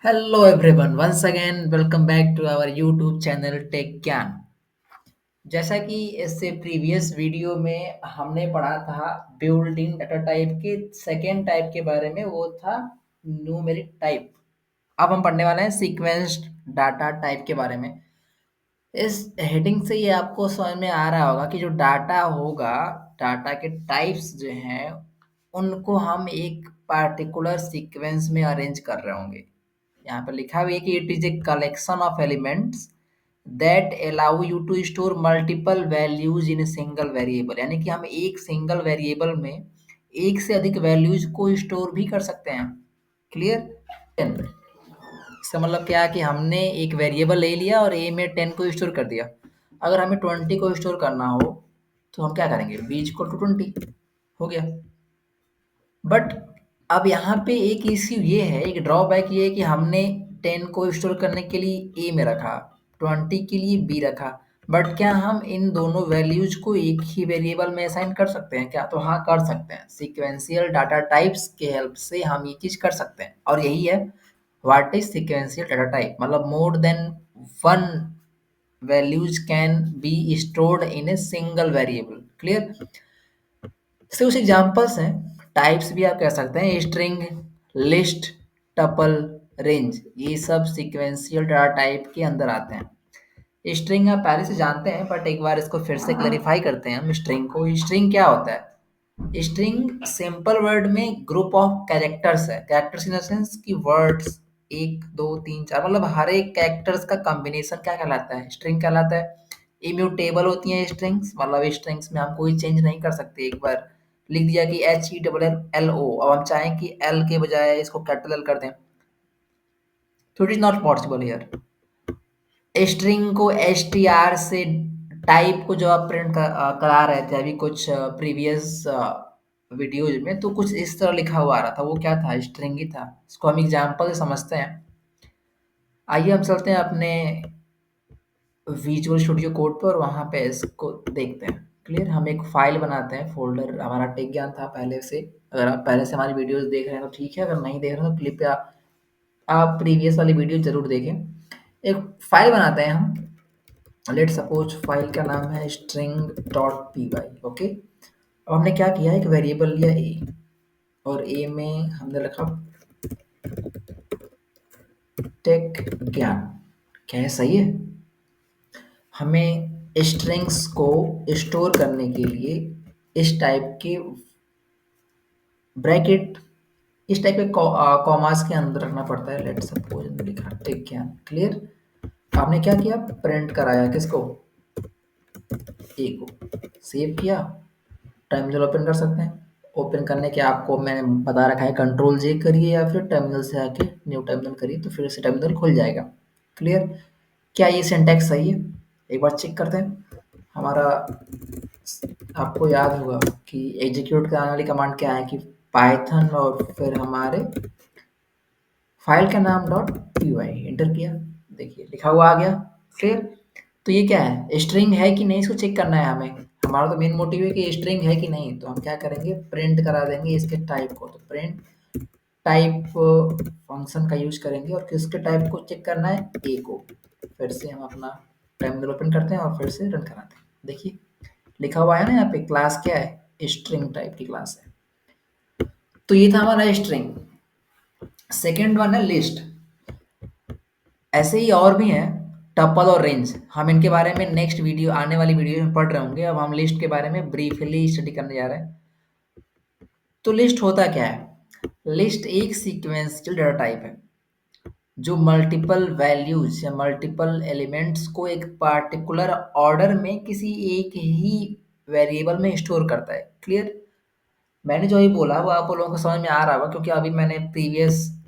Hello everyone, once again welcome back to our YouTube channel Tech ज्ञान। जैसा कि इससे प्रीवियस वीडियो में हमने पढ़ा था बिल्डिंग डाटा टाइप के सेकेंड टाइप के बारे में, वो था न्यूमेरिक टाइप। अब हम पढ़ने वाले हैं सीक्वेंस्ड डाटा टाइप के बारे में। इस हेडिंग से ये आपको समझ में आ रहा होगा कि जो डाटा होगा, डाटा के टाइप्स जो हैं, उनको हम एक पार्टिकुलर सीक्वेंस में अरेंज कर रहे होंगे। यहाँ पर लिखा हुआ है कि it is a collection of elements that allow you to store multiple values in a single variable, यानी कि हम एक सिंगल वेरिएबल में एक से अधिक वैल्यूज को स्टोर भी कर सकते हैं। क्लियर? इसका मतलब क्या है कि हमने एक वेरिएबल ले लिया और ए में 10 को स्टोर कर दिया। अगर हमें 20 को स्टोर करना हो तो हम क्या करेंगे? बी इक्वल टू 20 हो गया। बट अब यहाँ पे एक इश्यू ये है, एक ड्रॉबैक ये है कि हमने 10 को स्टोर करने के लिए ए में रखा, 20 के लिए बी रखा। बट क्या हम इन दोनों वैल्यूज को एक ही वेरिएबल में असाइन कर सकते हैं क्या? तो हाँ, कर सकते हैं। सीक्वेंशियल डाटा टाइप्स के हेल्प से हम ये चीज कर सकते हैं, और यही है what is sequential data type. मतलब more than one values can be stored in a single variable. Clear? इसके कुछ एग्जांपल्स हैं। टाइप्स भी आप कह सकते हैं, स्ट्रिंग, लिस्ट, टपल, रेंज, ये सब सीक्वेंशियल डाटा टाइप के अंदर आते हैं। स्ट्रिंग आप पहले से जानते हैं, बट एक बार इसको फिर से क्लेरिफाई करते हैं हम स्ट्रिंग को। स्ट्रिंग क्या होता है? स्ट्रिंग सिंपल वर्ड में ग्रुप ऑफ कैरेक्टर्स है। कैरेक्टर्स इन द सेंस कि वर्ड्स, एक दो तीन चार, मतलब हर एक कैरेक्टर्स का कॉम्बिनेशन क्या कहलाता है? स्ट्रिंग कहलाता है। इम्यूटेबल होती हैं स्ट्रिंग्स, मतलब स्ट्रिंग्स में हम कोई चेंज नहीं कर सकते। एक बार लिख दिया कि HELLO, अब हम चाहें कि एल के बजाय इसको कैपिटल एल कर दें, तो it is not possible here. String को STR से, टाइप को जो आप प्रिंट करा रहे थे अभी कुछ प्रीवियस वीडियोज में, तो कुछ इस तरह लिखा हुआ आ रहा था। वो क्या था? स्ट्रिंग ही था। इसको हम एग्जाम्पल से समझते हैं। आइए हम चलते हैं अपने विजुअल स्टूडियो कोड पर, वहाँ पे इसको देखते हैं। क्लियर? हम एक फाइल बनाते हैं, फोल्डर हमारा टेक ज्ञान था पहले से। अगर आप पहले से हमारी वीडियोस देख रहे हैं तो ठीक है, अगर नहीं देख रहे हैं तो क्लिप पे आप प्रीवियस वाली वीडियो जरूर देखें। एक फाइल बनाते हैं हम। लेट सपोज फाइल का नाम है string.py। ओके, अब हमने क्या किया, एक वेरिएबल लिया ए, और ए में हमने रखा टेक ज्ञान। क्या है? सही है। हमें स्ट्रिंग्स को स्टोर करने के लिए इस टाइप के ब्रैकेट, इस टाइप के कॉमास के अंदर रखना पड़ता है। लेट सपोज हमने लिखा टेक ज्ञान। क्लियर? आपने क्या किया? प्रिंट कराया किसको? ए को। सेव किया, टर्मिनल ओपन कर सकते हैं। ओपन करने के आपको मैंने बता रखा है कंट्रोल जे करिए या फिर टर्मिनल से आके न्यू टर्मिनल करिए, तो फिर से टर्मिनल खुल जाएगा। क्लियर? क्या ये सिंटैक्स सही है? एक बार चेक करते हैं। हमारा, आपको याद होगा कि एग्जीक्यूट कराने वाली कमांड क्या है कि पाइथन और फिर हमारे फाइल का नाम डॉट पी वाई एंटर किया, देखिए लिखा हुआ आ गया। क्लियर? तो ये क्या है? स्ट्रिंग है कि नहीं, इसको चेक करना है हमें। हमारा तो मेन मोटिव है कि स्ट्रिंग है कि नहीं, तो हम क्या करेंगे? प्रिंट करा देंगे इसके टाइप को। तो प्रिंट टाइप फंक्शन का यूज करेंगे, और किसके टाइप को चेक करना है? ए को। फिर से हम अपना टर्मिनल ओपन करते हैं और फिर से रन कराते हैं। देखिए लिखा हुआ है ना यहाँ पे, क्लास क्या है? स्ट्रिंग टाइप की क्लास है। तो ये था हमारा स्ट्रिंग। सेकेंड वन है लिस्ट। ऐसे ही और भी हैं, टपल और रेंज। हम इनके बारे में नेक्स्ट वीडियो, आने वाली वीडियो में पढ़ रहे होंगे। अब हम लिस्ट के बारे में ब्रीफली स्टडी करने जा रहे हैं। तो लिस्ट होता क्या है? लिस्ट एक सीक्वेंशियल डाटा टाइप है जो मल्टीपल वैल्यूज या मल्टीपल एलिमेंट्स को एक पार्टिकुलर ऑर्डर में किसी एक ही वेरिएबल में स्टोर करता है। क्लियर? मैंने जो ये बोला वो आप लोगों को समझ में आ रहा होगा, क्योंकि अभी मैंने प्रीवियस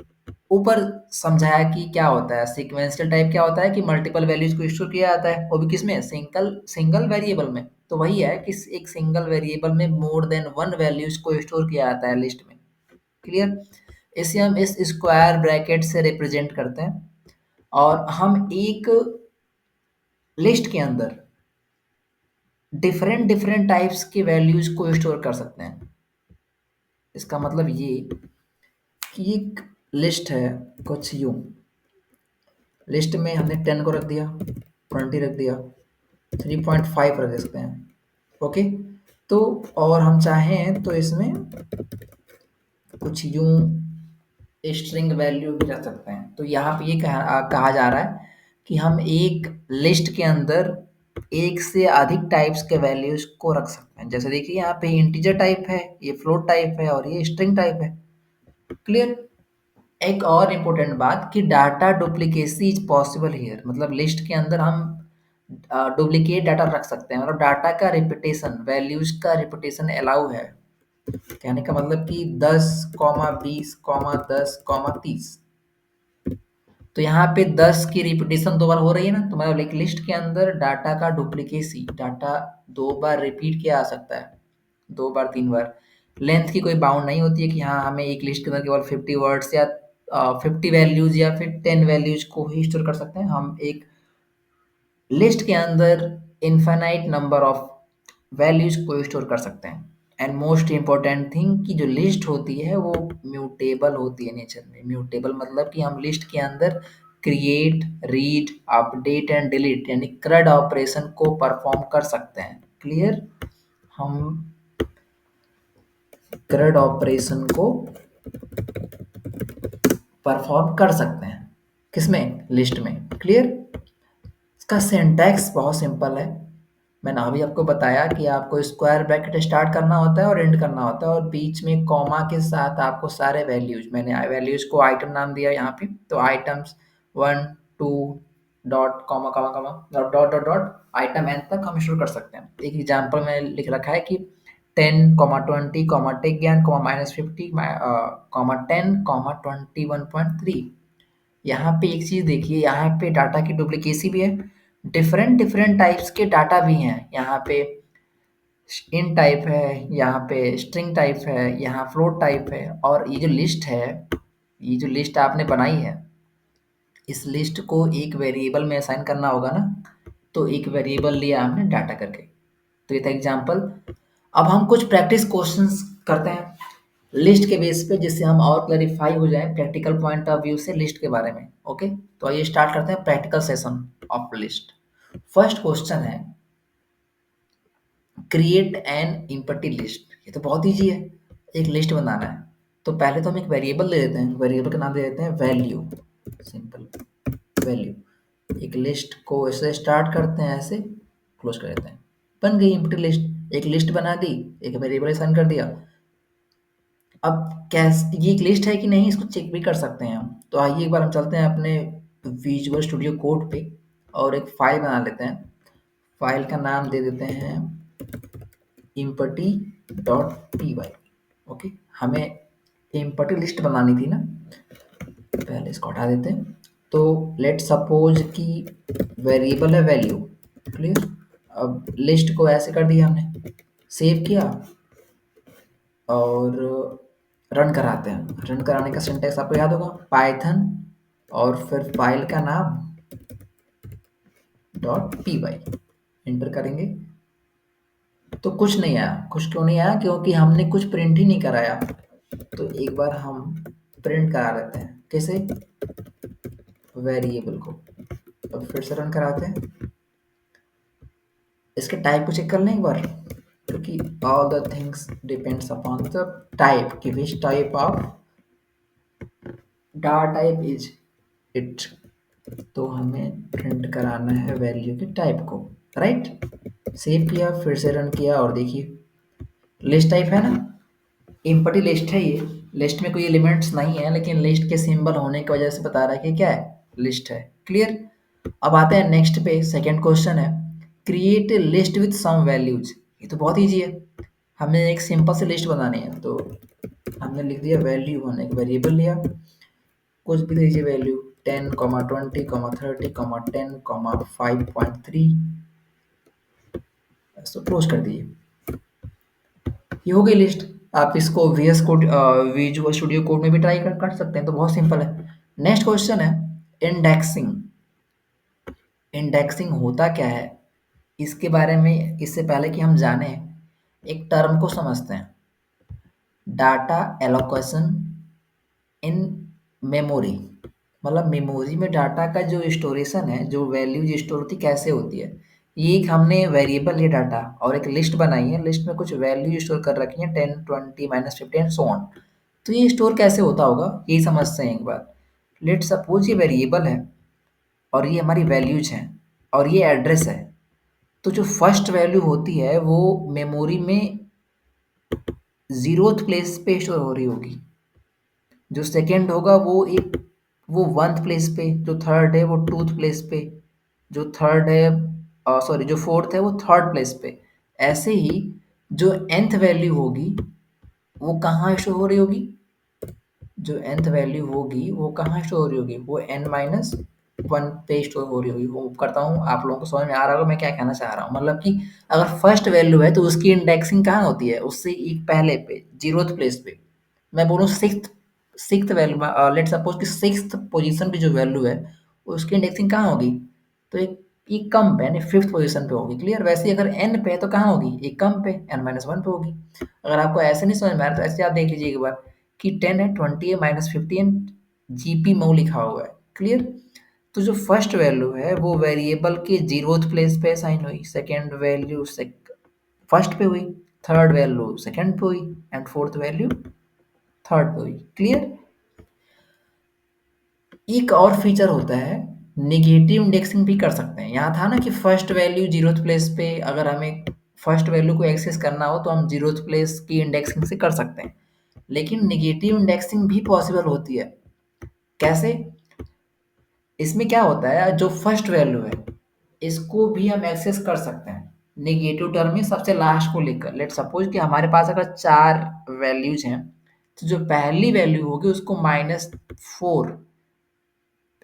ऊपर समझाया कि क्या होता है सीक्वेंशियल टाइप। क्या होता है कि मल्टीपल वैल्यूज को स्टोर किया जाता है, वो भी किसमें? सिंगल सिंगल वेरिएबल में। तो वही है कि एक सिंगल वेरिएबल में मोर देन वन वैल्यूज को स्टोर किया जाता है लिस्ट में। क्लियर? इसे हम इस स्क्वायर ब्रैकेट से रिप्रेजेंट करते हैं, और हम एक लिस्ट के अंदर डिफरेंट डिफरेंट टाइप्स के वैल्यूज को स्टोर कर सकते हैं। इसका मतलब ये कि एक लिस्ट है कुछ यूं, लिस्ट में हमने 10 को रख दिया, 20 रख दिया, 3.5 रख सकते हैं। ओके, तो और हम चाहें तो इसमें कुछ यूं स्ट्रिंग वैल्यू भी रख सकते हैं। तो यहाँ पे ये कहा जा रहा है कि हम एक लिस्ट के अंदर एक से अधिक टाइप्स के वैल्यूज को रख सकते हैं। जैसे देखिए यहाँ पे इंटीजर टाइप है, ये फ्लोट टाइप है और ये स्ट्रिंग टाइप है। क्लियर। एक और इम्पोर्टेंट बात कि data duplicacy is possible here, मतलब लिस्ट के अंदर हम डुप्लीकेट डाटा रख सकते हैं, मतलब डाटा का रिपीटेशन, वैल्यूज का रिपीटेशन अलाउ है। कहने का मतलब कि 10 कॉमा 20 कॉमा 10 कॉमा 30, तो यहाँ पे 10 की रिपीटेशन 2 बार हो रही है ना, तो मतलब एक लिस्ट के अंदर डाटा का डुप्लीकेसी, डाटा 2 बार रिपीट किया जा सकता है, 2 बार 3 बार। लेंथ की कोई बाउंड नहीं होती है कि हाँ हमें एक लिस्ट के अंदर केवल 50 वर्ड्स या 50 वैल्यूज या फिर 10 वैल्यूज को ही स्टोर कर सकते हैं। हम एक लिस्ट के अंदर इनफाइनाइट नंबर ऑफ वैल्यूज को स्टोर कर सकते हैं। एंड मोस्ट इम्पोर्टेंट थिंग कि जो लिस्ट होती है वो म्यूटेबल होती है नेचर में। म्यूटेबल मतलब कि हम लिस्ट के अंदर create, read, update and delete यानी CRUD ऑपरेशन को परफॉर्म कर सकते हैं। क्लियर। हम CRUD ऑपरेशन को परफॉर्म कर सकते हैं किसमें, लिस्ट में। क्लियर। इसका सिंटैक्स बहुत सिंपल है। मैंने अभी आपको बताया कि आपको स्क्वायर ब्रैकेट स्टार्ट करना होता है और एंड करना होता है, और बीच में कॉमा के साथ आपको सारे वैल्यूज, मैंने वैल्यूज को आइटम नाम दिया यहाँ पे, तो items 1 2 dot comma comma comma dot dot dot dot item N तक हम शुरू कर सकते हैं। एक एग्जांपल में लिख रखा है कि 10 20 टेक ज्ञान -50 10 21.3। यहाँ पे एक चीज देखिए, यहाँ पे डाटा की डुप्लीकेसी भी है, डिफरेंट डिफरेंट टाइप्स के डाटा भी हैं। यहाँ पे इन टाइप है, यहाँ पे स्ट्रिंग टाइप है, यहाँ फ्लोट टाइप है, और ये जो लिस्ट है, ये जो लिस्ट आपने बनाई है, इस लिस्ट को एक वेरिएबल में असाइन करना होगा ना, तो एक वेरिएबल लिया हमने डाटा करके। तो ये था एग्जांपल। अब हम कुछ प्रैक्टिस क्वेश्चंस करते हैं लिस्ट के बेस पे, जिससे हम और क्लैरिफाई हो जाए प्रैक्टिकल पॉइंट ऑफ व्यू से लिस्ट के बारे में। ओके, तो आइए स्टार्ट करते हैं practical session of list. First question है क्रिएट एन एम्प्टी लिस्ट। ये तो बहुत ईजी है, एक लिस्ट बनाना है। तो पहले तो हम एक वेरिएबल ले लेते हैं, वेरिएबल का नाम दे देते हैं वैल्यू, सिंपल वैल्यू। एक लिस्ट को ऐसे स्टार्ट करते हैं, ऐसे क्लोज कर देते हैं, बन गई एम्प्टी लिस्ट। एक लिस्ट बना दी, एक वेरिएबल असाइन कर दिया। अब कैसे ये एक लिस्ट है कि नहीं इसको चेक भी कर सकते हैं हम। तो आइए एक बार हम चलते हैं अपने विजुअल स्टूडियो कोड पे और एक फाइल बना लेते हैं। फाइल का नाम दे देते हैं empty.py। ओके, हमें empty लिस्ट बनानी थी ना, पहले इसको हटा देते हैं। तो लेट सपोज कि वेरिएबल है वैल्यू। क्लियर। अब लिस्ट को ऐसे कर दिया हमने, सेव किया और रन कराते हैं। रन कराने का सिंटैक्स आपको याद होगा, पाइथन और फिर फाइल का नाम .py। एंटर करेंगे तो कुछ नहीं आया। कुछ क्यों नहीं आया? क्योंकि हमने कुछ प्रिंट ही नहीं कराया। तो एक बार हम प्रिंट करा लेते हैं। कैसे? वेरिएबल को। अब फिर से रन कराते हैं। इसके टाइप को चेक कर लें एक बार, क्योंकि all the things depends upon the type कि which type of data type is it. तो हमें प्रिंट कराना है वैल्यू के टाइप को, राइट। सेव किया, फिर से रन किया और देखिए लिस्ट टाइप है ना, एम्प्टी लिस्ट है ये। लिस्ट में कोई एलिमेंट्स नहीं है, लेकिन लिस्ट के सिंबल होने की वजह से बता रहा है कि क्या है, लिस्ट है। क्लियर। अब आते हैं नेक्स्ट पे। सेकंड क्वेश्चन है create a list with some values. ये तो बहुत ईजी है, हमें एक सिंपल सी लिस्ट बनानी है। तो हमने लिख दिया वैल्यू वन, एक वेरिएबल लिया, कुछ भी दीजिए वैल्यू 10 20 30 10 5.3, इसको क्लोज कर दीजिए। ये हो गई लिस्ट। आप इसको VS code, visual studio code में भी ट्राई कर सकते हैं। तो बहुत सिंपल है। नेक्स्ट क्वेश्चन है इंडेक्सिंग। इंडेक्सिंग होता क्या है, इसके बारे में इससे पहले कि हम जाने, एक टर्म को समझते हैं, डाटा एलोकेशन इन मेमोरी। मतलब मेमोरी में डाटा का जो स्टोरेशन है, जो वैल्यूज स्टोर होती कैसे होती है, ये एक हमने वेरिएबल है डाटा और एक लिस्ट बनाई है, लिस्ट में कुछ वैल्यू स्टोर कर रखी है 10 20 -50 एंड सो ऑन। तो ये स्टोर कैसे होता होगा यही समझते हैं एक बार। लेट सपोज ये वेरिएबल है और ये हमारी वैल्यूज हैं और ये एड्रेस है। तो जो फर्स्ट वैल्यू होती है वो मेमोरी में जीरोथ प्लेस पे स्टोर हो रही होगी, जो सेकंड होगा वो वन्थ प्लेस पे, जो थर्ड है वो टूथ प्लेस पे, जो थर्ड है सॉरी जो फोर्थ है वो थर्ड प्लेस पे। ऐसे ही जो nth वैल्यू होगी वो कहाँ स्टोर हो रही होगी, जो nth वैल्यू होगी वो कहाँ स्टोर हो रही होगी, वो n माइनस वन पे स्टोर हो रही होगी। वो करता हूँ, आप लोगों को समझ में आ रहा होगा मैं क्या कहना चाह रहा हूँ। मतलब कि अगर फर्स्ट वैल्यू है तो उसकी इंडेक्सिंग कहाँ होती है, उससे एक पहले पे जीरोथ प्लेस पे। मैं बोलूँ sixth sixth value, let suppose कि सिक्स्थ पोजीशन की जो वैल्यू है उसकी इंडेक्सिंग कहाँ होगी, तो एक कम पे यानी फिफ्थ पोजीशन पे होगी। क्लियर। वैसे ही अगर एन पे है तो कहाँ होगी, एक कम पे एन माइनस वन पे होगी। अगर आपको ऐसे नहीं समझ में आ रहा तो ऐसे आप देख लीजिए एक बार कि 10 है, 20 है, -50 एंड जीपी मऊ लिखा हुआ है। क्लियर। तो जो फर्स्ट वैल्यू है वो वेरिएबल के जीरोथ प्लेस पे असाइन हुई, सेकेंड वैल्यू फर्स्ट पे हुई, थर्ड वैल्यू सेकेंड पे हुई एंड फोर्थ वैल्यू थर्ड पे हुई। क्लियर। एक और फीचर होता है, नेगेटिव इंडेक्सिंग भी कर सकते हैं। यहाँ था ना कि फर्स्ट वैल्यू जीरोथ प्लेस पे, अगर हमें फर्स्ट वैल्यू को एक्सेस करना हो तो हम जीरोथ प्लेस की इंडेक्सिंग से कर सकते हैं। लेकिन नेगेटिव इंडेक्सिंग भी पॉसिबल होती है। कैसे, इसमें क्या होता है, जो फर्स्ट वैल्यू है इसको भी हम एक्सेस कर सकते हैं नेगेटिव टर्म में सबसे लास्ट को लेकर। लेट सपोज कि हमारे पास अगर चार वैल्यूज हैं तो जो पहली वैल्यू होगी उसको -4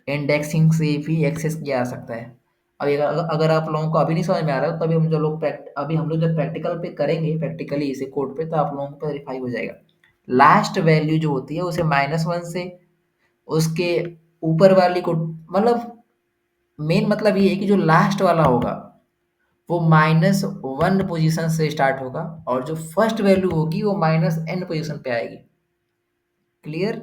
इंडेक्सिंग से भी एक्सेस किया जा सकता है। अभी अगर आप लोगों को अभी नहीं समझ में आ रहा है तो अभी हम लोग जब प्रैक्टिकल पे करेंगे, प्रैक्टिकली इसे कोड पे, तो आप लोगों को वेरीफाई हो जाएगा। लास्ट वैल्यू जो होती है उसे -1 से उसके ऊपर वाली को, मतलब मेन मतलब ये है कि जो लास्ट वाला होगा वो -1 पोजीशन से स्टार्ट होगा और जो फर्स्ट वैल्यू होगी वो -n पोजीशन पे आएगी। क्लियर।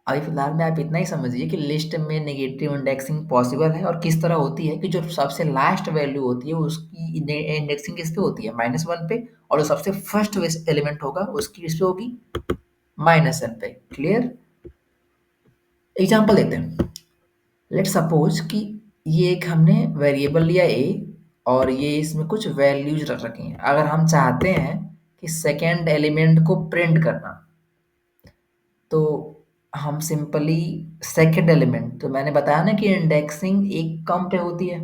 अभी फिलहाल में आप इतना ही समझिए कि लिस्ट में नेगेटिव इंडेक्सिंग पॉसिबल है और किस तरह होती है कि जो सबसे लास्ट वैल्यू होती है उसकी इंडेक्सिंग किस पे होती है, -1 पे, और जो सबसे फर्स्ट एलिमेंट होगा उसकी किस पे होगी, -n पे। क्लियर। एग्जाम्पल देते हैं। लेट सपोज कि ये एक हमने वेरिएबल लिया ए और ये इसमें कुछ वैल्यूज रख रखी हैं। अगर हम चाहते हैं कि सेकेंड एलिमेंट को प्रिंट करना, तो हम सिंपली सेकंड एलिमेंट, तो मैंने बताया ना कि इंडेक्सिंग एक कम पे होती है,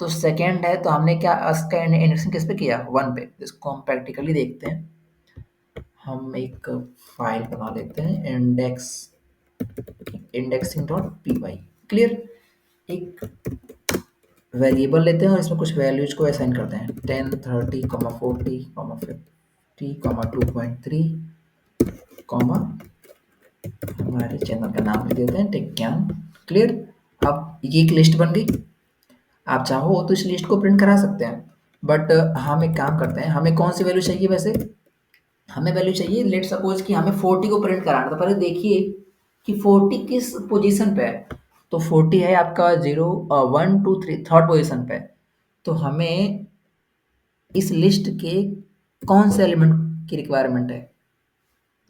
तो सेकंड है तो हमने क्या इसका इंडेक्सिंग किस पे किया, 1 पे। इसको हम प्रैक्टिकली देखते हैं। हम एक फाइल बना लेते हैं, indexing dot P Y. Clear. एक वेरिएबल लेते हैं और इसमें कुछ वैल्यूज को असाइन करते हैं, 10 30 40 50 2.3 कॉमा, हमारे चैनल का नाम भी देते हैं टेक ज्ञान। क्लियर। अब ये एक लिस्ट बन गई। आप चाहो तो इस लिस्ट को प्रिंट करा सकते हैं, बट हम एक काम करते हैं, हमें कौन सी वैल्यू चाहिए वैसे, हमें वैल्यू चाहिए, लेट सपोज कि हमें 40 को प्रिंट कराना, तो पहले देखिए कि 40 किस पोजीशन पे है। तो 40 है आपका 0 1 2 3 थर्ड पोजीशन पे है। तो हमें इस लिस्ट के कौन से एलिमेंट की रिक्वायरमेंट है,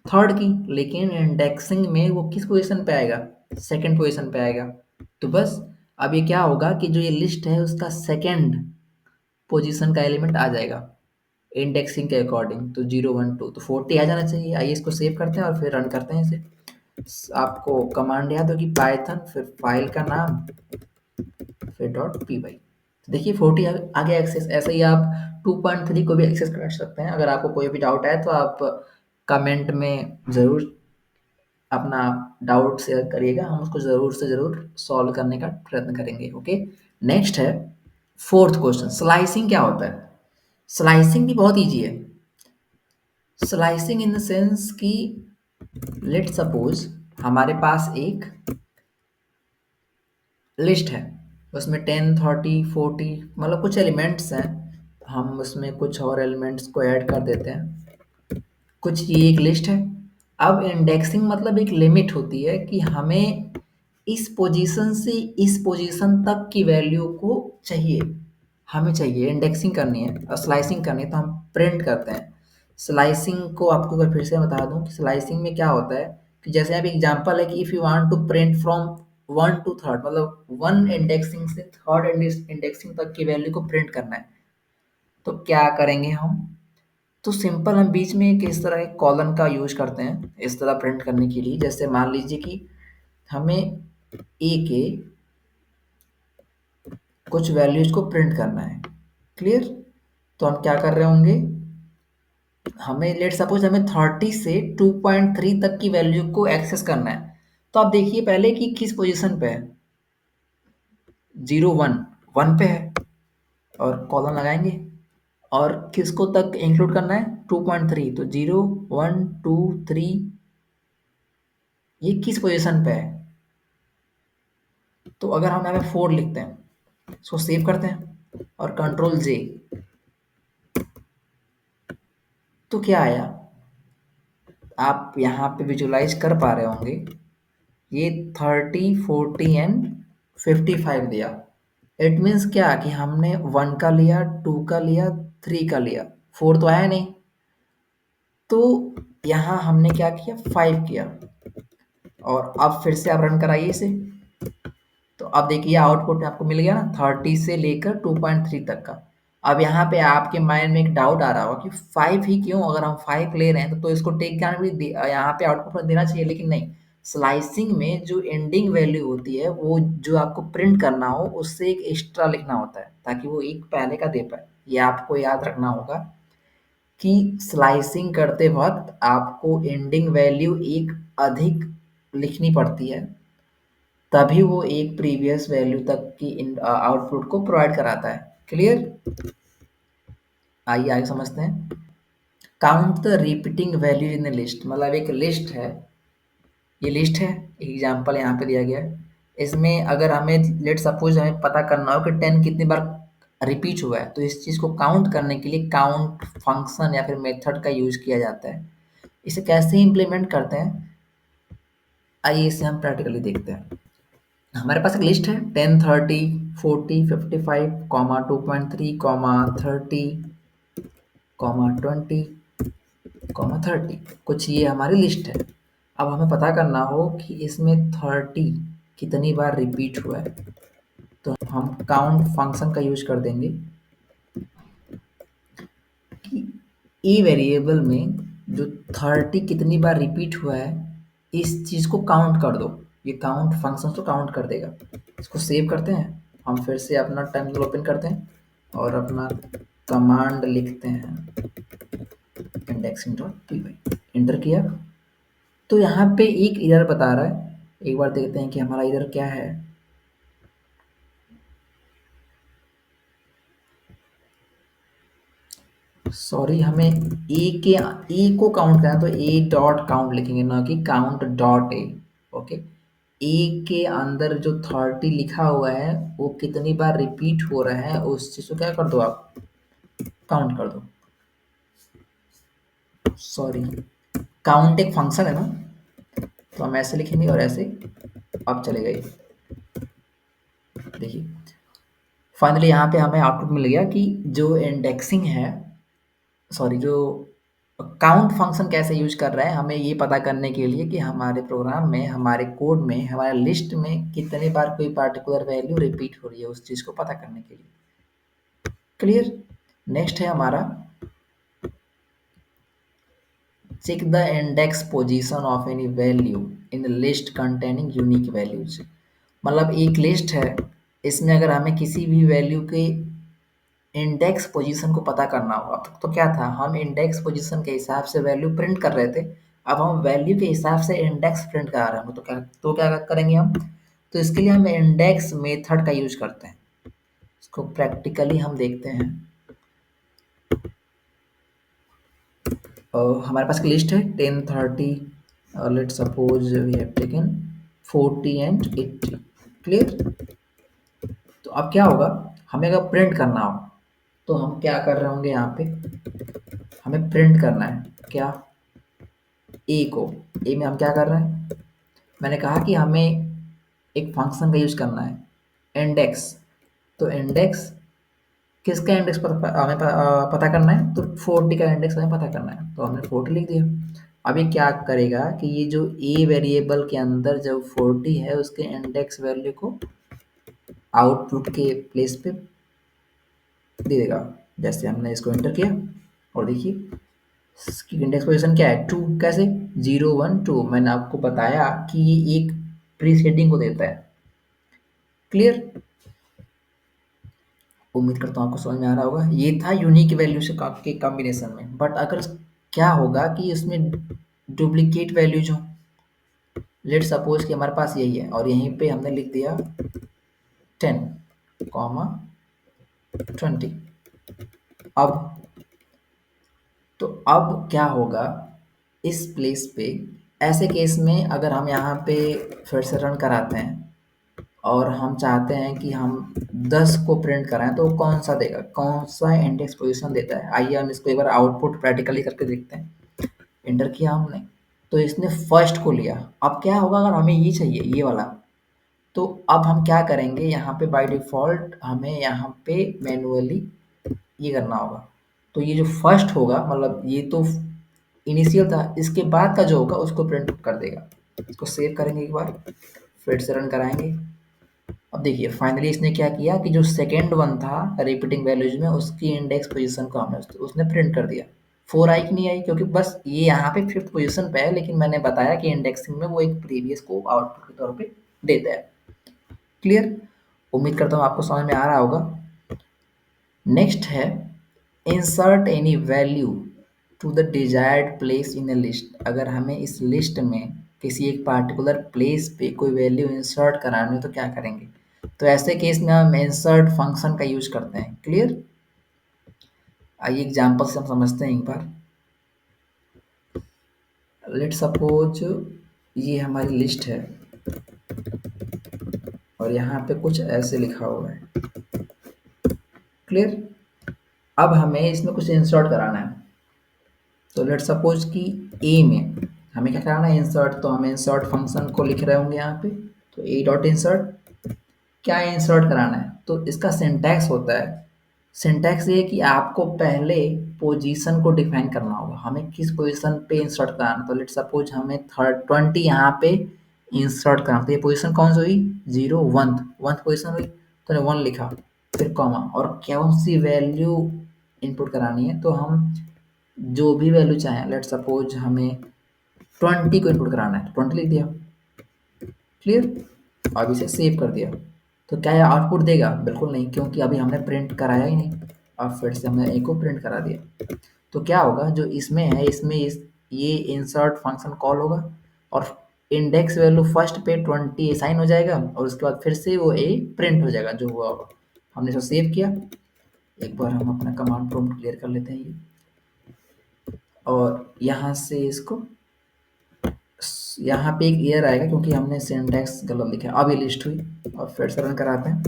थर्ड की। लेकिन इंडेक्सिंग में वो किस पोजीशन पे आएगा, सेकंड पोजीशन पे आएगा। तो बस अब ये क्या होगा कि जो ये लिस्ट है उसका सेकंड पोजीशन का एलिमेंट आ जाएगा इंडेक्सिंग के अकॉर्डिंग। तो 0 1 2 तो 40 आ जाना चाहिए। आइए इसको सेव करते हैं और फिर रन करते हैं इसे। आपको कमांड याद होगी, पाइथन फिर फाइल का नाम फिर डॉट पी वाई। देखिए 40 आ गया एक्सेस। ऐसे ही आप 2.3 को भी एक्सेस कर सकते हैं। अगर आपको कोई भी डाउट है तो आप कमेंट में ज़रूर अपना डाउट शेयर करिएगा, हम उसको ज़रूर से ज़रूर सॉल्व करने का प्रयत्न करेंगे। ओके। नेक्स्ट है फोर्थ क्वेश्चन, स्लाइसिंग क्या होता है। स्लाइसिंग भी बहुत ईजी है। स्लाइसिंग इन द सेंस कि लेट सपोज हमारे पास एक लिस्ट है, उसमें 10 30 40 मतलब कुछ एलिमेंट्स हैं, हम उसमें कुछ और एलिमेंट्स को ऐड कर देते हैं, कुछ ये एक लिस्ट है। अब इंडेक्सिंग मतलब एक लिमिट होती है कि हमें इस पोजीशन से इस पोजीशन तक की वैल्यू को चाहिए, हमें चाहिए इंडेक्सिंग करनी है और स्लाइसिंग करनी है, तो हम प्रिंट करते हैं। स्लाइसिंग को आपको मैं फिर से बता दूं कि स्लाइसिंग में क्या होता है कि जैसे अब एग्जांपल है कि if you want to print from one to third, मतलब वन इंडेक्सिंग से थर्ड इंडेक्सिंग तक की वैल्यू को प्रिंट करना है, तो क्या करेंगे हम? तो सिंपल हम बीच में एक इस तरह एक कॉलन का यूज करते हैं इस तरह प्रिंट करने के लिए। जैसे मान लीजिए कि हमें ए के कुछ वैल्यूज को प्रिंट करना है, क्लियर? तो हम क्या कर रहे होंगे, हमें लेट सपोज हमें 30 से 2.3 तक की वैल्यू को एक्सेस करना है। तो आप देखिए पहले कि किस पोजीशन पे है, 0 1 1 पे है, और कॉलन लगाएंगे। और किसको तक इंक्लूड करना है, 2.3, तो 0 1 2 3, ये किस पोजीशन पे है? तो अगर हम यहाँ पे 4 लिखते हैं, इसको सेव करते हैं और कंट्रोल जे, तो क्या आया, आप यहाँ पे विजुलाइज कर पा रहे होंगे, ये 30 40 एंड 55 दिया। इट मीन्स क्या कि हमने 1 का लिया, 2 का लिया, 3 का लिया, 4 तो आया नहीं। तो यहाँ हमने क्या किया, 5 किया। और अब फिर से आप रन कराइए इसे, तो अब देखिए आउटपुट आपको मिल गया ना 30 से लेकर 2.3 तक का। अब यहाँ पे आपके माइंड में एक डाउट आ रहा होगा कि 5 ही क्यों, अगर हम 5 ले रहे हैं तो इसको टेक ज्ञान भी यहाँ पे आउटपुट में देना चाहिए, लेकिन नहीं। स्लाइसिंग में जो एंडिंग वैल्यू होती है वो जो आपको प्रिंट करना हो उससे एक एक्स्ट्रा लिखना होता है ताकि वो एक पहले का दे पाए। ये आपको याद रखना होगा कि स्लाइसिंग करते वक्त आपको एंडिंग वैल्यू एक अधिक लिखनी पड़ती है, तभी वो एक प्रीवियस वैल्यू तक की आउटपुट को प्रोवाइड कराता है। क्लियर? आइए आगे समझते हैं। Count the repeating value in the list, मतलब एक लिस्ट है, ये लिस्ट है, एग्जांपल यहाँ पे दिया गया है। इसमें अगर हमें लेट सपोज हमें पता करना हो कि 10 कितनी बार रिपीट हुआ है, तो इस चीज़ को काउंट करने के लिए काउंट फंक्शन या फिर मेथड का यूज किया जाता है। इसे कैसे इम्प्लीमेंट करते हैं, आइए इसे हम प्रैक्टिकली देखते हैं। हमारे पास एक लिस्ट है 10 30 40 55 कॉमा 2.3 कॉमा 30 कॉमा 20 कॉमा 30, कुछ ये हमारी लिस्ट है। अब हमें पता करना हो कि इसमें 30 कितनी बार रिपीट हुआ है, तो हम काउंट फंक्शन का यूज कर देंगे कि ए वेरिएबल में जो 30 कितनी बार रिपीट हुआ है इस चीज़ को काउंट कर दो। ये काउंट फंक्शन तो काउंट कर देगा। इसको सेव करते हैं, हम फिर से अपना टर्मिनल ओपन करते हैं और अपना कमांड लिखते हैं indexing dot P Y, enter किया। तो यहाँ पे एक एरर बता रहा है, एक बार देखते हैं कि हमारा एरर क्या है। सॉरी, हमें ए को काउंट करना है तो ए डॉट काउंट लिखेंगे, ना कि काउंट डॉट ए। ओके, ए के अंदर जो 30 लिखा हुआ है वो कितनी बार रिपीट हो रहा है उस चीज को क्या कर दो, आप काउंट कर दो। सॉरी, काउंट एक फंक्शन है ना, तो हम ऐसे लिखेंगे और ऐसे। अब चले गए, देखिए फाइनली यहाँ पे हमें आउटपुट मिल गया कि जो इंडेक्सिंग है, सॉरी, जो काउंट फंक्शन कैसे यूज कर रहा है, हमें ये पता करने के लिए कि हमारे प्रोग्राम में, हमारे कोड में, हमारे लिस्ट में कितने बार कोई पार्टिकुलर वैल्यू रिपीट हो रही है, उस चीज़ को पता करने के लिए। क्लियर? नेक्स्ट है हमारा check the index position of any value in list containing unique values. मतलब एक लिस्ट है, इसमें अगर हमें किसी भी वैल्यू के इंडेक्स पोजीशन को पता करना हो, अब तक तो क्या था, हम इंडेक्स पोजीशन के हिसाब से वैल्यू प्रिंट कर रहे थे, अब हम वैल्यू के हिसाब से इंडेक्स प्रिंट करा रहे हैं, तो क्या करेंगे हम, तो इसके लिए हम इंडेक्स मेथड का यूज करते हैं। इसको प्रैक्टिकली हम देखते हैं। हमारे पास एक लिस्ट है 10 30, let suppose we have taken 40 and 80। Clear? तो अब क्या होगा, हमें अगर प्रिंट करना हो तो हम क्या कर रहे होंगे, यहाँ पे हमें प्रिंट करना है क्या, ए को। ए में हम क्या कर रहे हैं, मैंने कहा कि हमें एक फंक्शन का यूज करना है इंडेक्स। तो इंडेक्स किसका इंडेक्स हमें पता करना है, तो 40 का इंडेक्स हमें पता करना है, तो हमने 40 लिख दिया। अब ये क्या करेगा कि ये जो ए वेरिएबल के अंदर जो 40 है उसके इंडेक्स वैल्यू को आउटपुट के प्लेस पे दे देगा। जैसे हमने इसको एंटर किया और देखिए इसकी इंडेक्स पोजीशन क्या है, 2। कैसे, 0 1 2। मैंने आपको बताया कि ये एक प्रीसेडिंग को देता है। क्लियर, उम्मीद करता हूँ आपको समझ में आ रहा होगा। ये था यूनिक वैल्यू से के कॉम्बिनेशन में। बट अगर क्या होगा कि इसमें डुप्लीकेट वैल्यूज हो, लेट सपोज कि हमारे पास यही है और यहीं पे हमने लिख दिया 10 कॉमा 20। अब तो अब क्या होगा इस प्लेस पे, ऐसे केस में अगर हम यहाँ पे फिर से रन कराते हैं और हम चाहते हैं कि हम 10 को प्रिंट कराएं, तो कौन सा देगा, कौन सा इंडेक्स पोजीशन देता है। आइए हम इसको एक बार आउटपुट प्रैक्टिकली करके देखते हैं। एंटर किया हमने तो इसने फर्स्ट को लिया। अब क्या होगा अगर हमें ये चाहिए ये वाला, तो अब हम क्या करेंगे, यहाँ पे बाय डिफ़ॉल्ट हमें यहाँ पे मैन्युअली ये करना होगा। तो ये जो फर्स्ट होगा, मतलब ये तो इनिशियल था, इसके बाद का जो होगा उसको प्रिंट कर देगा। इसको सेव करेंगे एक बार, फिर से रन कराएंगे। अब देखिए फाइनली इसने क्या किया कि जो सेकेंड वन था रिपीटिंग वैल्यूज में, उसकी इंडेक्स पोजीशन को हमने उसने प्रिंट कर दिया। 4 आई कि नहीं आई, क्योंकि बस ये यहाँ पे फिफ्थ पोजीशन पे है, लेकिन मैंने बताया कि इंडेक्सिंग में वो एक प्रीवियस को आउटपुट के तौर पे देता है। क्लियर, उम्मीद करता हूँ आपको समझ में आ रहा होगा। नेक्स्ट है insert any value to the desired place in a list. अगर हमें इस लिस्ट में किसी एक पार्टिकुलर प्लेस पे कोई वैल्यू इंसर्ट करानी हो तो क्या करेंगे, तो ऐसे केस में हम इंसर्ट फंक्शन का यूज करते हैं। क्लियर, आइए एग्जांपल से हम समझते हैं एक बार। लेट सपोज ये हमारी लिस्ट है और यहाँ पे कुछ ऐसे लिखा हुआ है। क्लियर, अब हमें इसमें कुछ इंसर्ट कराना है। तो लेट सपोज कि ए में हमें क्या कराना है, इंसर्ट। तो हमें इंसर्ट फंक्शन को लिख रहे होंगे यहाँ पे, तो ए डॉट इंसर्ट क्या इंसर्ट कराना है। तो इसका सिंटैक्स होता है, सिंटैक्स ये है कि आपको पहले पोजीशन को डिफाइन करना होगा, हमें किस पोजीशन पे इंसर्ट कराना। तो लेट सपोज हमें 20 यहाँ पे इंसर्ट कराना, तो ये पोजीशन कौन सी हुई, 0 1 1 पोजीशन हुई, तो 1 लिखा, फिर कॉमा, और कौन सी वैल्यू इनपुट करानी है। तो हम जो भी वैल्यू चाहें, लेट सपोज हमें 20 को इनपुट कराना है, तो 20 लिख दिया। क्लियर, अब इसे सेव कर दिया। तो क्या यह आउटपुट देगा, बिल्कुल नहीं, क्योंकि अभी हमने प्रिंट कराया ही नहीं। अब फिर से हमने ए को प्रिंट करा दिया। तो क्या होगा जो इसमें है, इसमें ये इंसर्ट फंक्शन कॉल होगा और इंडेक्स वैल्यू फर्स्ट पे 20 असाइन हो जाएगा और उसके बाद फिर से वो ए प्रिंट हो जाएगा जो हुआ होगा। हमने इसको सेव किया। एक बार हम अपना कमांड प्रॉम्प्ट क्लियर कर लेते हैं ये, और यहाँ से इसको, यहाँ पे एक एरर आएगा क्योंकि हमने सिंटैक्स गलत लिखा है। अब ये लिस्ट हुई और फिर से रन कराते हैं,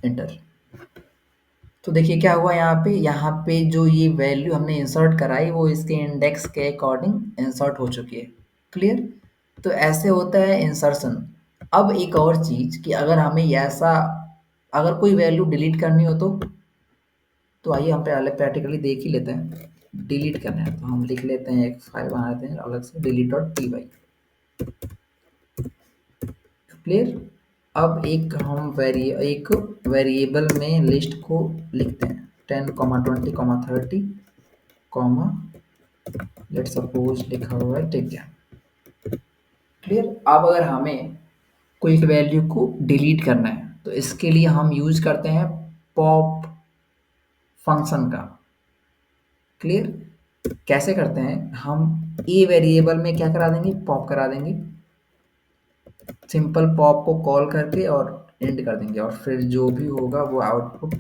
एंटर। तो देखिए क्या हुआ यहाँ पे जो ये वैल्यू हमने इंसर्ट कराई वो इसके इंडेक्स के अकॉर्डिंग इंसर्ट हो चुकी है। क्लियर, तो ऐसे होता है इंसर्शन। अब एक और चीज कि अगर हमें ऐसा, अगर कोई वैल्यू डिलीट करनी हो तो आइए हम पहले प्रैक्टिकली देख ही लेते हैं। डिलीट करना है तो हम लिख लेते हैं, एक फाइल बना देते हैं अलग से, delete dot P Y. Clear, अब एक वेरिएबल में लिस्ट को लिखते हैं 10 20 30 कॉमा, लेट सपोज लिखा हुआ है ठीक है। क्लियर, अब अगर हमें कोई एक वैल्यू को डिलीट करना है तो इसके लिए हम यूज करते हैं पॉप फंक्शन का। क्लियर, कैसे करते हैं, हम ए वेरिएबल में क्या करा देंगे, पॉप करा देंगे। सिंपल पॉप को कॉल करके और एंड कर देंगे और फिर जो भी होगा वो आउटपुट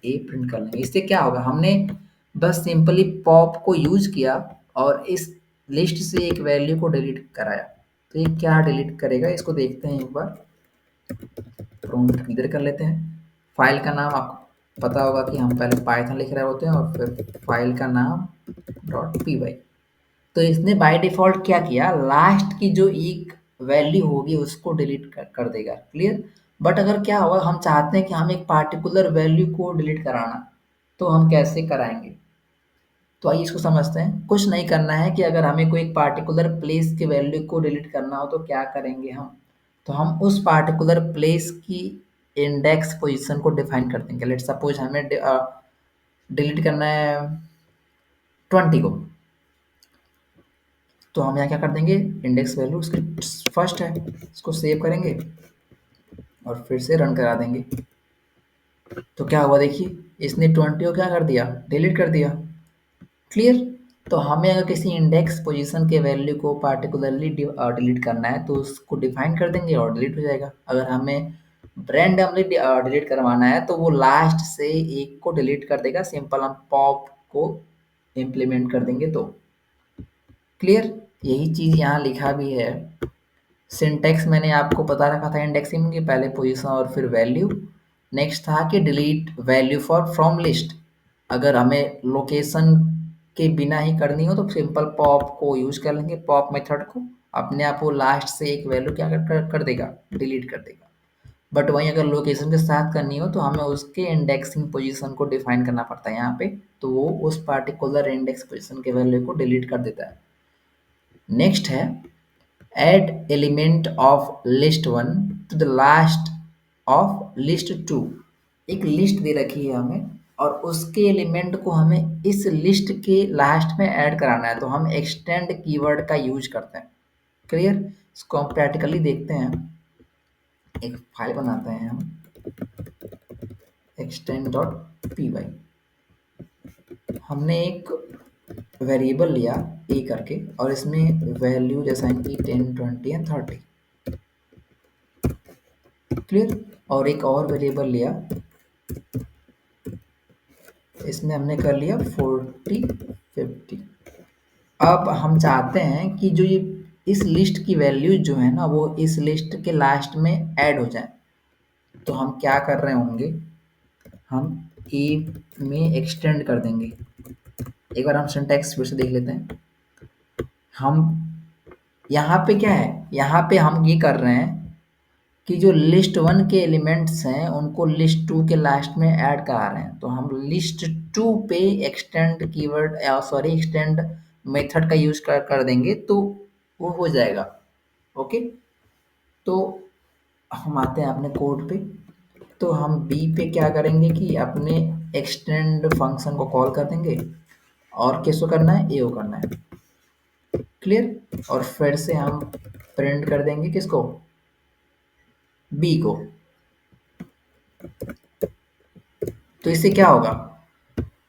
ए प्रिंट कर लेंगे। इससे क्या होगा, हमने बस सिंपली पॉप को यूज किया और इस लिस्ट से एक वैल्यू को डिलीट कराया। तो ये क्या डिलीट करेगा इसको देखते हैं एक बार। प्रॉम्प्ट क्लियर कर लेते हैं। फाइल का नाम आपको पता होगा कि हम पहले पाइथन लिख रहे होते हैं और फिर फाइल का नाम डॉट पी वाई। तो इसने बाय डिफॉल्ट क्या किया, लास्ट की जो एक वैल्यू होगी उसको डिलीट कर देगा। क्लियर। बट अगर क्या होगा, हम चाहते हैं कि हम एक पार्टिकुलर वैल्यू को डिलीट कराना, तो हम कैसे कराएंगे? तो आइए इसको समझते हैं। कुछ नहीं करना है कि अगर हमें कोई एक पार्टिकुलर प्लेस की वैल्यू को डिलीट करना हो तो क्या करेंगे हम? तो हम उस पार्टिकुलर प्लेस की इंडेक्स पोजीशन को डिफाइन कर देंगे। लेट्स सपोज हमें डिलीट करना है 20 को, तो हम यहाँ क्या कर देंगे, इंडेक्स वैल्यू उसकी फर्स्ट है, इसको सेव करेंगे और फिर से रन करा देंगे। तो क्या हुआ देखिए, इसने 20 को क्या कर दिया, डिलीट कर दिया। क्लियर। तो हमें अगर किसी इंडेक्स पोजीशन के वैल्यू को पार्टिकुलरली डिलीट करना है तो उसको डिफाइन कर देंगे और डिलीट हो जाएगा। अगर हमें रैंडमली डिलीट करवाना है तो वो लास्ट से एक को डिलीट कर देगा, सिंपल हम पॉप को इम्प्लीमेंट कर देंगे तो। क्लियर। यही चीज़ यहाँ लिखा भी है। सिंटेक्स मैंने आपको बता रखा था इंडेक्सिंग की, पहले पोजीशन और फिर वैल्यू। नेक्स्ट था कि delete value for from list. अगर हमें लोकेशन के बिना ही करनी हो तो सिंपल पॉप को यूज कर लेंगे, पॉप मेथड को। अपने आप वो लास्ट से एक वैल्यू क्या कर देगा, डिलीट कर देगा। बट वहीं अगर लोकेशन के साथ करनी हो तो हमें उसके इंडेक्सिंग पोजीशन को डिफाइन करना पड़ता है यहाँ पे, तो वो उस पार्टिकुलर इंडेक्स पोजीशन के वैल्यू को डिलीट कर देता है। नेक्स्ट है add element of list 1 to the last of list 2। एक लिस्ट दे रखी है हमें और उसके एलिमेंट को हमें इस लिस्ट के लास्ट में ऐड कराना है, तो हम एक्सटेंड कीवर्ड का यूज करते हैं। क्लियर। इसको हम प्रैक्टिकली देखते हैं। एक फाइल बनाते हैं हम, extend.py। हमने एक वेरिएबल लिया ए करके और इसमें वैल्यू जैसा कि 10 20 एंड 30। क्लियर। और एक और वेरिएबल लिया, इसमें हमने कर लिया 40 50। अब हम चाहते हैं कि जो ये इस लिस्ट की वैल्यू जो है ना वो इस लिस्ट के लास्ट में ऐड हो जाए। तो हम क्या कर रहे होंगे, हम ए में एक्सटेंड कर देंगे। एक बार हम सिंटैक्स फिर से देख लेते हैं। हम यहाँ पे क्या है, यहाँ पे हम ये कर रहे हैं कि जो लिस्ट 1 के एलिमेंट्स हैं उनको लिस्ट 2 के लास्ट में ऐड करा रहे हैं। तो हम लिस्ट 2 पे extend keyword sorry extend method का यूज कर देंगे तो वो हो जाएगा। ओके। तो हम आते हैं अपने कोड पे। तो हम बी पे क्या करेंगे कि अपने एक्सटेंड फंक्शन को कॉल कर देंगे और किसको करना है, ए को करना है। क्लियर। और फिर से हम प्रिंट कर देंगे किसको, बी को। तो इससे क्या होगा,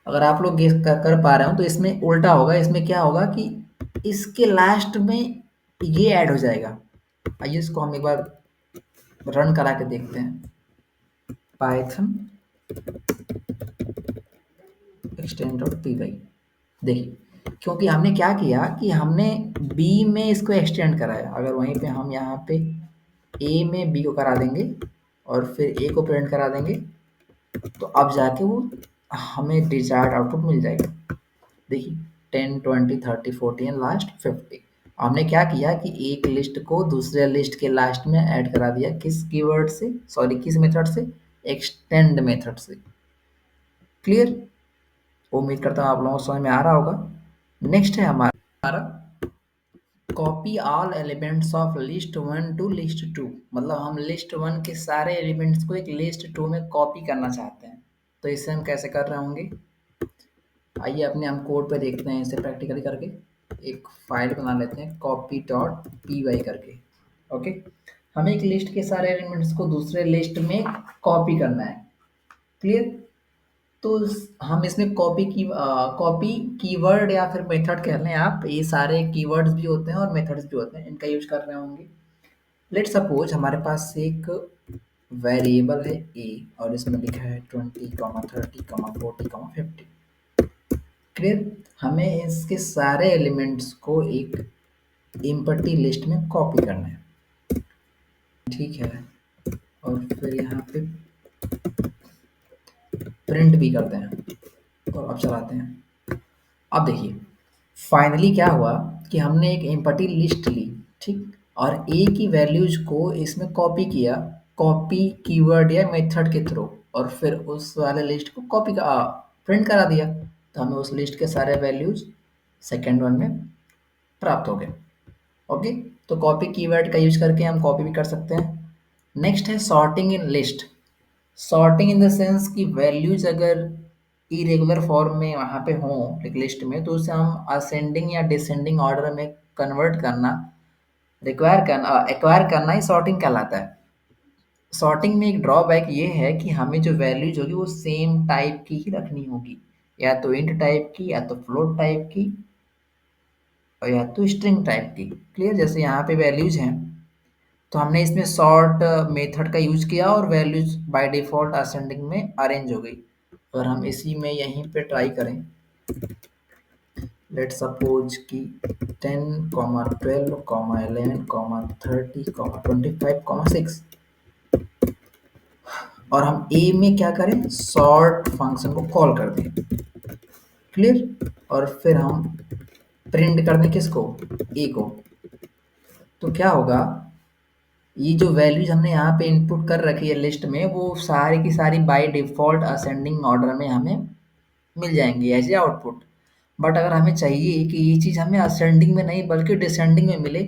अगर आप लोग गेस कर पा रहे हो तो इसमें उल्टा होगा। इसमें क्या होगा कि इसके लास्ट में ये ऐड हो जाएगा। आइए इसको हम एक बार रन करा के देखते हैं। Python extend.py। देखिए, क्योंकि हमने क्या किया कि हमने बी में इसको एक्सटेंड कराया। अगर वहीं पे हम यहाँ पे ए में बी को करा देंगे और फिर ए को प्रिंट करा देंगे तो अब जाके वो हमें डिजायर्ड आउटपुट मिल जाएगा। देखिए 10 20 30 40 एंड लास्ट 50। हमने क्या किया कि एक लिस्ट को दूसरे लिस्ट के लास्ट में ऐड करा दिया, किस कीवर्ड से, सॉरी किस मेथड से, एक्सटेंड मेथड से। क्लियर। उम्मीद करता हूँ आप लोगों को समझ में आ रहा होगा। नेक्स्ट है हमारा copy all elements of list 1 to list 2। मतलब हम लिस्ट 1 के सारे एलिमेंट्स को एक लिस्ट 2 में कॉपी करना चाहते हैं। तो इसे हम कैसे कर रहे होंगे, आइए अपने हम कोड पे देखते हैं इसे प्रैक्टिकली करके। एक फाइल बना लेते हैं copy.py करके। ओके। हमें एक लिस्ट के सारे एलिमेंट्स को दूसरे लिस्ट में कॉपी करना है। क्लियर। तो हम इसमें कॉपी कीवर्ड या फिर मेथड कह लें आप, ये सारे कीवर्ड्स भी होते हैं और मेथड्स भी होते हैं, इनका यूज कर रहे होंगे। लेट सपोज हमारे पास एक वेरिएबल है ए और इसमें लिखा है 20 30 40 50। क्लियर। हमें इसके सारे एलिमेंट्स को एक एम्प्टी लिस्ट में कॉपी करना है। ठीक है। और फिर यहाँ पे प्रिंट भी करते हैं और अब चलाते हैं। अब देखिए फाइनली क्या हुआ कि हमने एक एम्प्टी लिस्ट ली। ठीक। और ए की वैल्यूज को इसमें कॉपी किया, कॉपी कीवर्ड या मेथड के थ्रू, और फिर उस वाले लिस्ट को कॉपी का प्रिंट करा दिया, तो हमें उस लिस्ट के सारे वैल्यूज सेकेंड वन में प्राप्त हो गए। ओके, तो कॉपी कीवर्ड का यूज करके हम कॉपी भी कर सकते हैं। नेक्स्ट है sorting in list. Sorting in the sense कि वैल्यूज अगर इरेगुलर फॉर्म में वहाँ पे हों एक लिस्ट में, तो उसे हम असेंडिंग या डिसेंडिंग ऑर्डर में कन्वर्ट करना, रिक्वायर करना, एक्वायर करना ही सॉर्टिंग कहलाता है। सॉर्टिंग में एक ड्रॉबैक ये है कि हमें जो वैल्यूज होगी वो सेम टाइप की ही रखनी होगी, या तो इंट टाइप की, या तो फ्लोट टाइप की, और या तो स्ट्रिंग टाइप की। क्लियर? जैसे यहाँ पे वैल्यूज हैं, तो हमने इसमें सॉर्ट मेथड का यूज किया और वैल्यूज बाय डिफॉल्ट असेंडिंग में अरेंज हो गई। और हम इसी में यहीं पे ट्राई करें, लेट सपोज कि 10, 12, 11, 30, 25, 6, और हम ए में क्या करें, सॉर्ट फंक्शन को कॉल कर दें। क्लियर? और फिर हम प्रिंट कर दें किसको, ए को। तो क्या होगा, ये जो वैल्यूज हमने यहाँ पे इनपुट कर रखी है लिस्ट में, वो सारी की सारी बाय डिफॉल्ट असेंडिंग ऑर्डर में हमें मिल जाएंगी एज ए आउटपुट। बट अगर हमें चाहिए कि ये चीज़ हमें असेंडिंग में नहीं बल्कि डिसेंडिंग में मिले,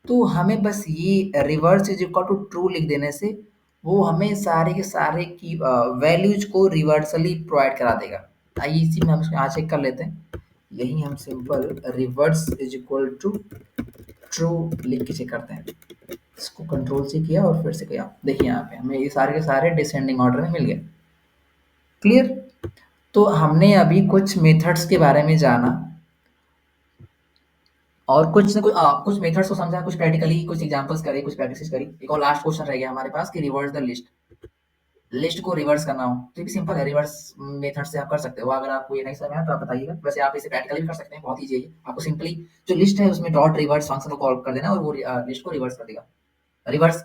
तो हमें बस ये reverse is equal to true लिख देने से वो हमें सारे के सारे की वैल्यूज को रिवर्सली प्रोवाइड करा देगा। आइए इसी में हम इसको यहाँ चेक कर लेते हैं। यही हम simple reverse is equal to true लिख के चेक करते हैं। इसको कंट्रोल से किया और फिर से किया, देखिए यहाँ पे हमें ये सारे के सारे डिसेंडिंग ऑर्डर में मिल गए। क्लियर? तो हमने अभी कुछ मेथड्स के बारे में जाना, और कुछ न कुछ कुछ मेथड्स को समझा, कुछ प्रैक्टिकली कुछ एग्जांपल्स करे, कुछ प्रैक्टिस करी। एक और लास्ट क्वेश्चन रह गया हमारे पास कि रिवर्स द लिस्ट, लिस्ट को रिवर्स करना हो तो ये भी सिंपल है, रिवर्स मेथड से आप कर सकते हो। अगर आपको ये नहीं समझ में आया तो आप बताइएगा, वैसे आप इसे प्रैक्टिकली भी कर सकते हैं, बहुत ईजी है ये। आपको सिंपली जो लिस्ट है उसमें डॉट रिवर्स फंक्शन को कॉल कर देना और वो लिस्ट को रिवर्स कर देगा, रिवर्स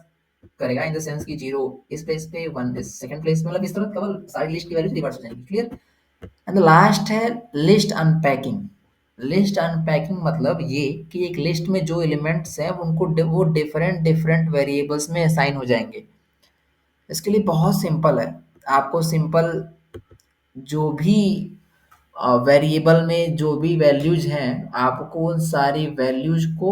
करेगा इन द सेंस कि 0 इस प्लेस पे, 1 इस सेकंड प्लेस, मतलब इस तरह केवल सारी लिस्ट की वैल्यू रिवर्स हो जाएंगी। क्लियर? एंड द लास्ट है लिस्ट अनपैकिंग। लिस्ट अनपैकिंग मतलब ये कि एक लिस्ट में जो एलिमेंट्स हैं उनको वो डिफरेंट डिफरेंट वेरिएबल्स में असाइन हो जाएंगे। इसके लिए बहुत सिंपल है, आपको सिंपल जो भी वेरिएबल में जो भी वैल्यूज हैं, आपको उन सारी वैल्यूज को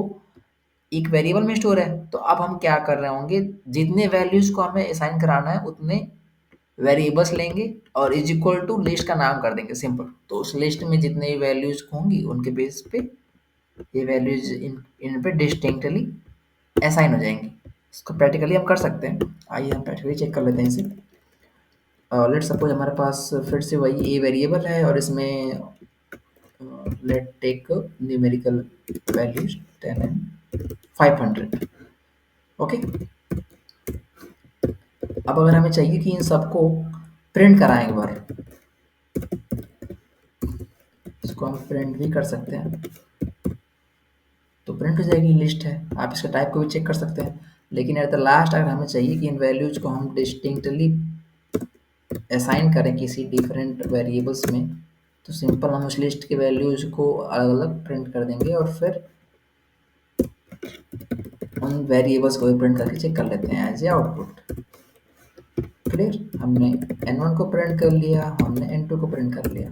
एक वेरिएबल में स्टोर है, तो अब हम क्या कर रहे होंगे, जितने वैल्यूज को हमें असाइन कराना है उतने वेरिएबल्स लेंगे और इज इक्वल टू लिस्ट का नाम कर देंगे सिंपल। तो उस लिस्ट में जितने भी वैल्यूज होंगी उनके बेस पे ये वैल्यूज इन पे डिस्टिंक्टली असाइन हो जाएंगी। इसको प्रैक्टिकली हम कर सकते हैं, आइए हम प्रैक्टिकली चेक कर लेते हैं इसे। लेट सपोज हमारे पास फिर से वही ए वेरिएबल है और इसमें let take numerical values 10 and 500। Okay, अब अगर हमें चाहिए कि इन सबको प्रिंट कराएं एक बार, इसको हम प्रिंट भी कर सकते हैं, तो प्रिंट हो जाएगी, लिस्ट है। आप इसका टाइप को भी चेक कर सकते हैं, लेकिन एट द लास्ट अगर हमें चाहिए कि इन वैल्यूज को हम डिस्टिंक्टली असाइन करें किसी डिफरेंट वेरिएबल्स में, तो सिंपल हम उस लिस्ट के वैल्यूज को अलग अलग प्रिंट कर देंगे और फिर उन वेरिएबल्स को भी प्रिंट करके चेक कर लेते हैं एज ए आउटपुट। क्लियर? हमने n1 को प्रिंट कर लिया, हमने n2 को प्रिंट कर लिया,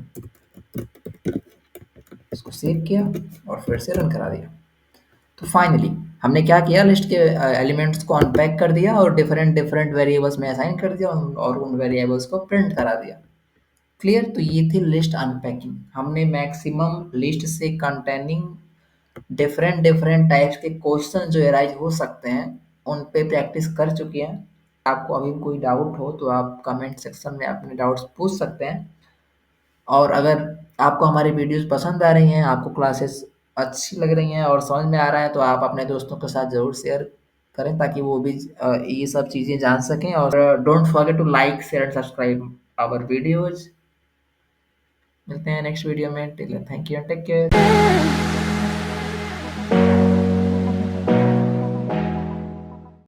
इसको सेव किया और फिर से रन करा दिया। तो फाइनली हमने क्या किया, लिस्ट के एलिमेंट्स को अनपैक कर दिया और डिफरेंट डिफरेंट वेरिएबल्स में असाइन कर दिया और उन वेरिएबल्स को प्रिंट करा दिया। क्लियर? तो ये थी लिस्ट अनपैकिंग। हमने मैक्सिमम लिस्ट से कंटेनिंग डिफरेंट डिफरेंट टाइप्स के क्वेश्चन जो एराइज हो सकते हैं उन पे प्रैक्टिस कर चुके हैं। आपको अभी कोई डाउट हो तो आप कमेंट सेक्शन में अपने डाउट्स पूछ सकते हैं, और अगर आपको हमारी वीडियोस पसंद आ रही हैं, आपको क्लासेस अच्छी लग रही हैं और समझ में आ रहा है, तो आप अपने दोस्तों के साथ ज़रूर शेयर करें ताकि वो भी ये सब चीज़ें जान सकें। और don't forget to like, share and subscribe our videos. मिलते हैं नेक्स्ट वीडियो में, till then thank you and take care.